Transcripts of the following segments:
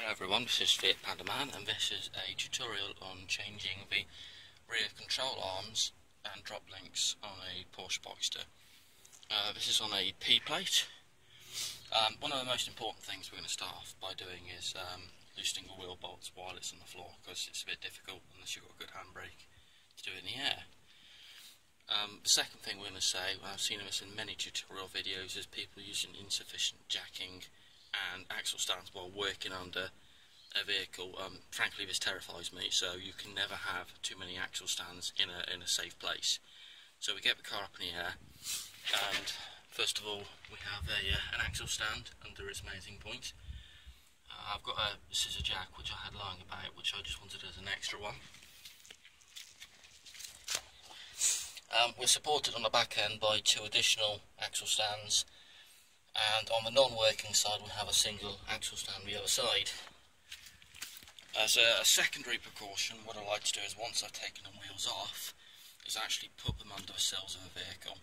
Hello everyone, this is Fiat Panda Man, and this is a tutorial on changing the rear control arms and drop links on a Porsche Boxster. This is on a P-plate. One of the most important things we're going to start off by doing is loosening the wheel bolts while it's on the floor, because it's a bit difficult unless you've got a good handbrake to do it in the air. The second thing we're going to say, well, I've seen this in many tutorial videos, is people using insufficient jacking and axle stands while working under a vehicle. Frankly, this terrifies me, so you can never have too many axle stands in a safe place. So we get the car up in the air, and first of all we have an axle stand under its mounting point. I've got a scissor jack which I had lying about, which I just wanted as an extra one. We're supported on the back end by two additional axle stands, and on the non-working side we have a single axle stand on the other side. As a secondary precaution, what I like to do is, once I've taken the wheels off, is actually put them under the sills of the vehicle.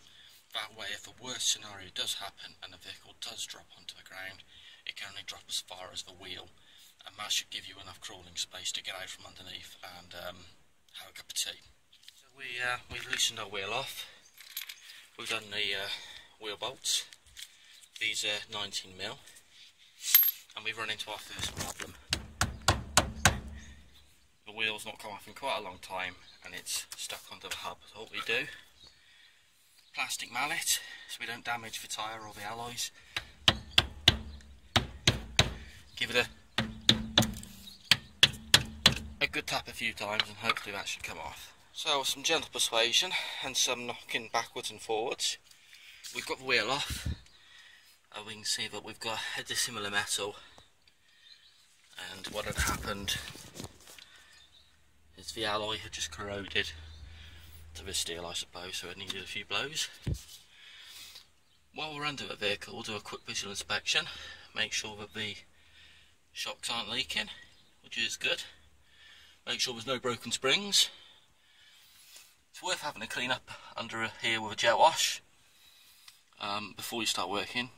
That way, if the worst scenario does happen and the vehicle does drop onto the ground, it can only drop as far as the wheel, and that should give you enough crawling space to get out from underneath and have a cup of tea. So we've loosened our wheel off. We've done the wheel bolts. These are 19mm, and we've run into our first problem. The wheel's not come off in quite a long time, and it's stuck onto the hub. So what we do, plastic mallet, so we don't damage the tyre or the alloys. Give it a good tap a few times, and hopefully that should come off. So with some gentle persuasion and some knocking backwards and forwards, we've got the wheel off. We can see that we've got a dissimilar metal, and what had happened is the alloy had just corroded to the steel, I suppose, so it needed a few blows. While we're under the vehicle, we'll do a quick visual inspection, make sure that the shocks aren't leaking, which is good. Make sure there's no broken springs. It's worth having a clean up under here with a jet wash before you start working.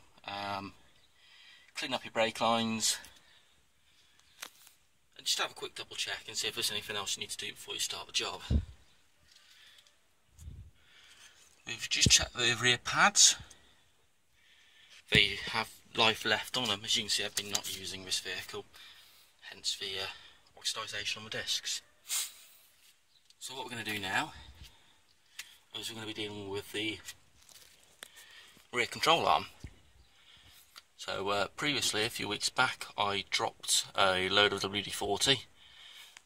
Clean up your brake lines, and just have a quick double check and see if there's anything else you need to do before you start the job. We've just checked the rear pads. They have life left on them. As you can see, I've been not using this vehicle, hence the oxidisation on the discs. So what we're going to do now is we're going to be dealing with the rear control arm. So previously, a few weeks back, I dropped a load of WD-40.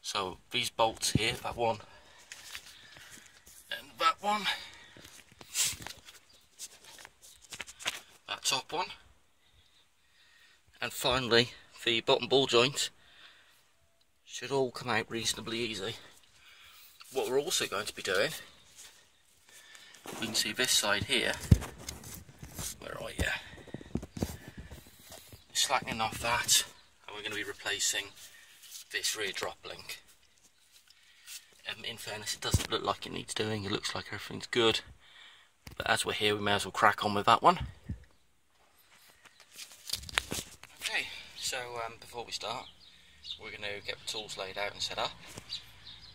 So these bolts here, that one and that one, that top one, and finally the bottom ball joint, should all come out reasonably easy. What we're also going to be doing, we can see this side here, where are you? Slackening off that, and we're going to be replacing this rear drop link. In fairness, it doesn't look like it needs doing, it looks like everything's good, but as we're here we may as well crack on with that one. Okay, so before we start, we're going to get the tools laid out and set up.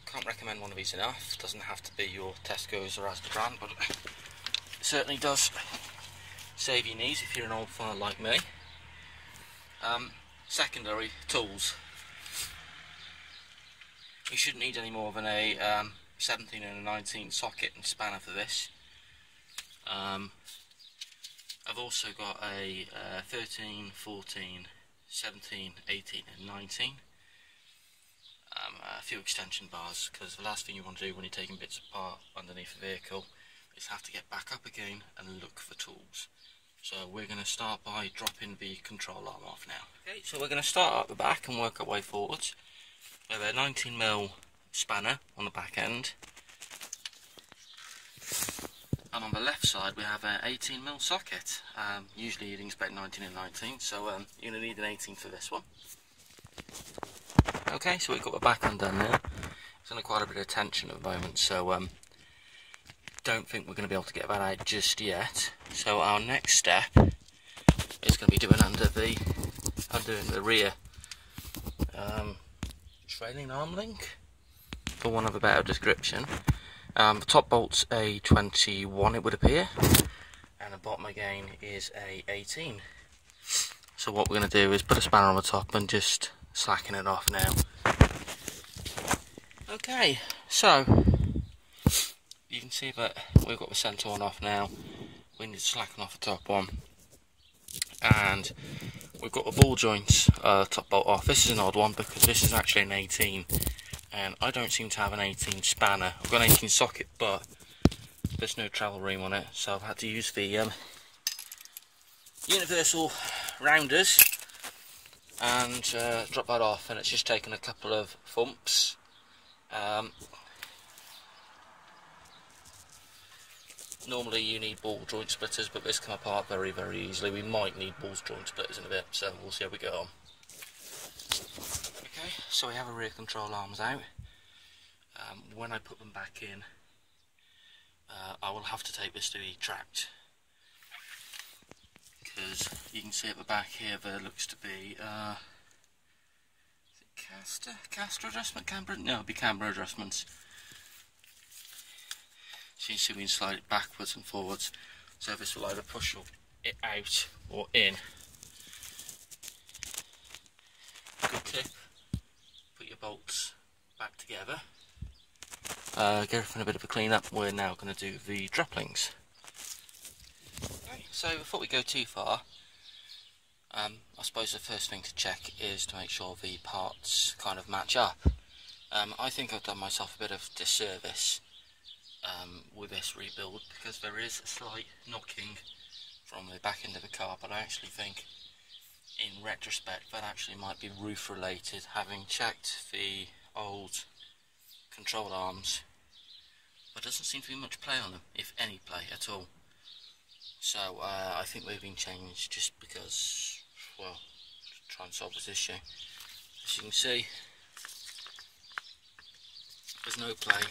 Can't recommend one of these enough. It doesn't have to be your Tesco's or Asda brand, but it certainly does save you knees if you're an old file like me. Secondary tools. You shouldn't need any more than a 17 and a 19 socket and spanner for this. I've also got a 13, 14, 17, 18 and 19. A few extension bars, because the last thing you want to do when you're taking bits apart underneath the vehicle is have to get back up again and look for tools. So we're going to start by dropping the control arm off now. Okay, so we're going to start at the back and work our way forwards. We have a 19mm spanner on the back end, and on the left side we have an 18mm socket. Usually you'd expect 19 and 19, so you're going to need an 18 for this one. Okay, so we've got the back undone now. It's under quite a bit of tension at the moment, so don't think we're going to be able to get that out just yet. So our next step is going to be doing undoing the rear trailing arm link, for want of a better description. The top bolt's a 21, it would appear, and the bottom again is a 18. So what we're going to do is put a spanner on the top and just slacken it off now. Okay, so you can see that we've got the centre one off now. We need to slacken off the top one, and we've got the ball joints top bolt off. This is an odd one because this is actually an 18, and I don't seem to have an 18 spanner. I've got an 18 socket, but there's no travel ream on it, so I've had to use the universal rounders and drop that off, and it's just taken a couple of thumps. Normally you need ball joint splitters, but this come apart very easily. We might need ball joint splitters in a bit, so we'll see how we go on. Okay, so we have our rear control arms out. When I put them back in, I will have to take this to be tracked, because you can see at the back here there looks to be is it caster adjustment, camber? No, it'll be camber adjustments. So you see we can slide it backwards and forwards, so this will either push it out or in. Good tip, put your bolts back together. Give everything a bit of a clean up. We're now going to do the drop links. Okay, so before we go too far, I suppose the first thing to check is to make sure the parts kind of match up. I think I've done myself a bit of disservice with this rebuild, because there is a slight knocking from the back end of the car, but I actually think in retrospect that actually might be roof related, having checked the old control arms. There doesn't seem to be much play on them, if any play at all. So I think they've been changed just because, well, to try and solve this issue. As you can see, there's no play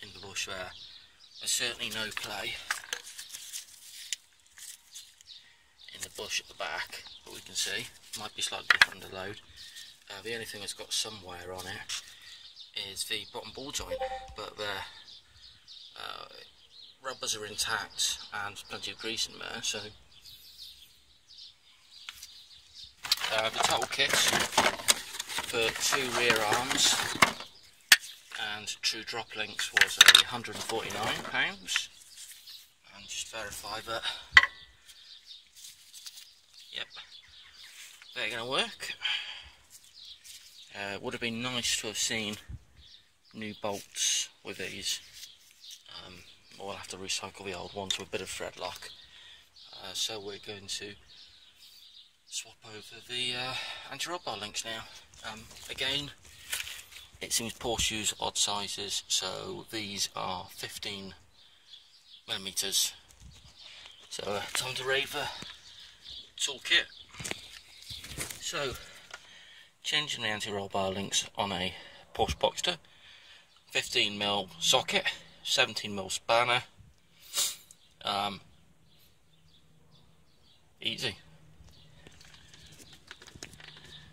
in the bush there. There's certainly no play in the bush at the back, but we can see it might be slightly different under load. The only thing that's got some wear on it is the bottom ball joint, but the rubbers are intact and plenty of grease in there. So the total kit for 2 rear arms and true drop links was £149, and just verify that, yep, they're going to work. Would have been nice to have seen new bolts with these. We'll have to recycle the old ones with a bit of thread lock. So we're going to swap over the anti-roll bar links now. Again, it seems Porsche use odd sizes, so these are 15mm. So time to rate the toolkit. So, changing the anti-roll bar links on a Porsche Boxster, 15mm socket, 17mm spanner, easy.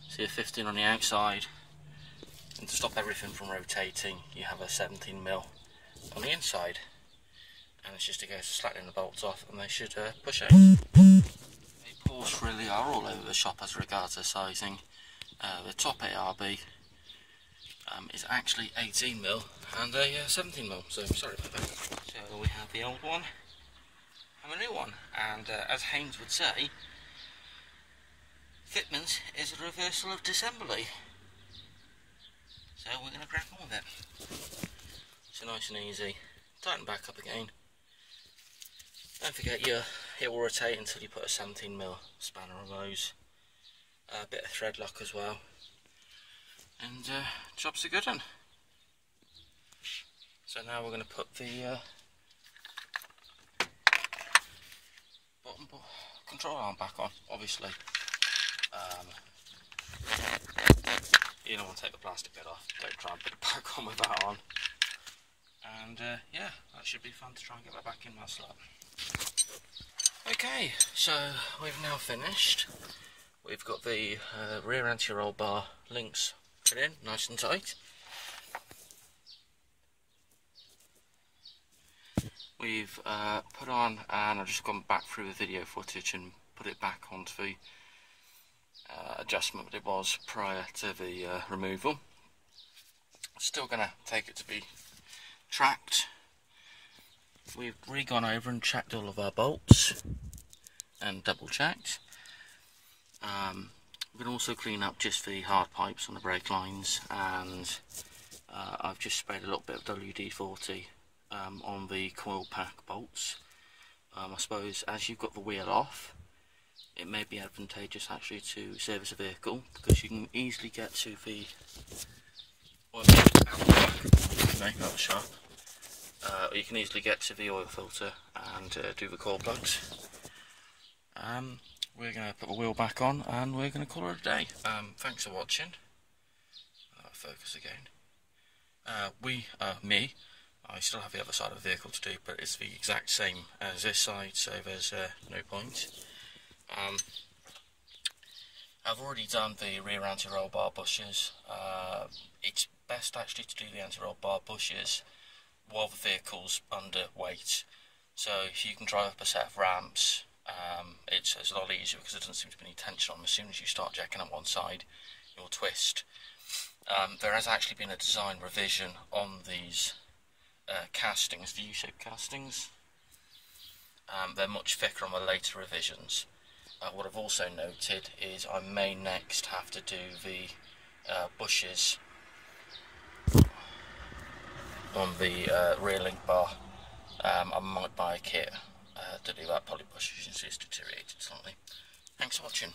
See a 15 on the outside, and to stop everything from rotating you have a 17mm on the inside, and it's just a case of slackening the bolts off and they should push out. The Porsche really are all over the shop as regards their sizing. The top ARB is actually 18mm and a 17mm, so sorry about that. So we have the old one and the new one, and as Haynes would say, fitment is a reversal of disassembly. So we're going to crack on with it. So nice and easy. Tighten back up again. Don't forget it will rotate until you put a 17mm spanner on those. A bit of thread lock as well. And job's a good one. So now we're going to put the bottom control arm back on, obviously. You don't want to take the plastic bit off, don't try and put it back on with that on. And yeah, that should be fun to try and get that back in that slot. Okay, so we've now finished. We've got the rear anti-roll bar links it in nice and tight. We've put on, and I've just gone back through the video footage and put it back onto the adjustment that it was prior to the removal. Still going to take it to be tracked. We've re-gone over and checked all of our bolts and double checked. We can also clean up just the hard pipes on the brake lines, and I've just sprayed a little bit of WD-40 on the coil pack bolts. I suppose as you've got the wheel off, it may be advantageous actually to service a vehicle, because you can easily get to the oil that was sharp. You can easily get to the oil filter and do the coil plugs. We're going to put the wheel back on and we're going to call it a day. Thanks for watching. Focus again. I still have the other side of the vehicle to do, but it's the exact same as this side, so there's no point. I've already done the rear anti-roll bar bushes. It's best actually to do the anti-roll bar bushes while the vehicle's under weight. So if you can drive up a set of ramps, it's a lot easier because there doesn't seem to be any tension on them. As soon as you start jacking up one side, it will twist. There has actually been a design revision on these castings, the U-shaped castings. They're much thicker on the later revisions. What I've also noted is I may next have to do the bushes on the rear link bar. I might buy a kit to do that, probably bushes, since it's deteriorated slightly. Thanks for watching.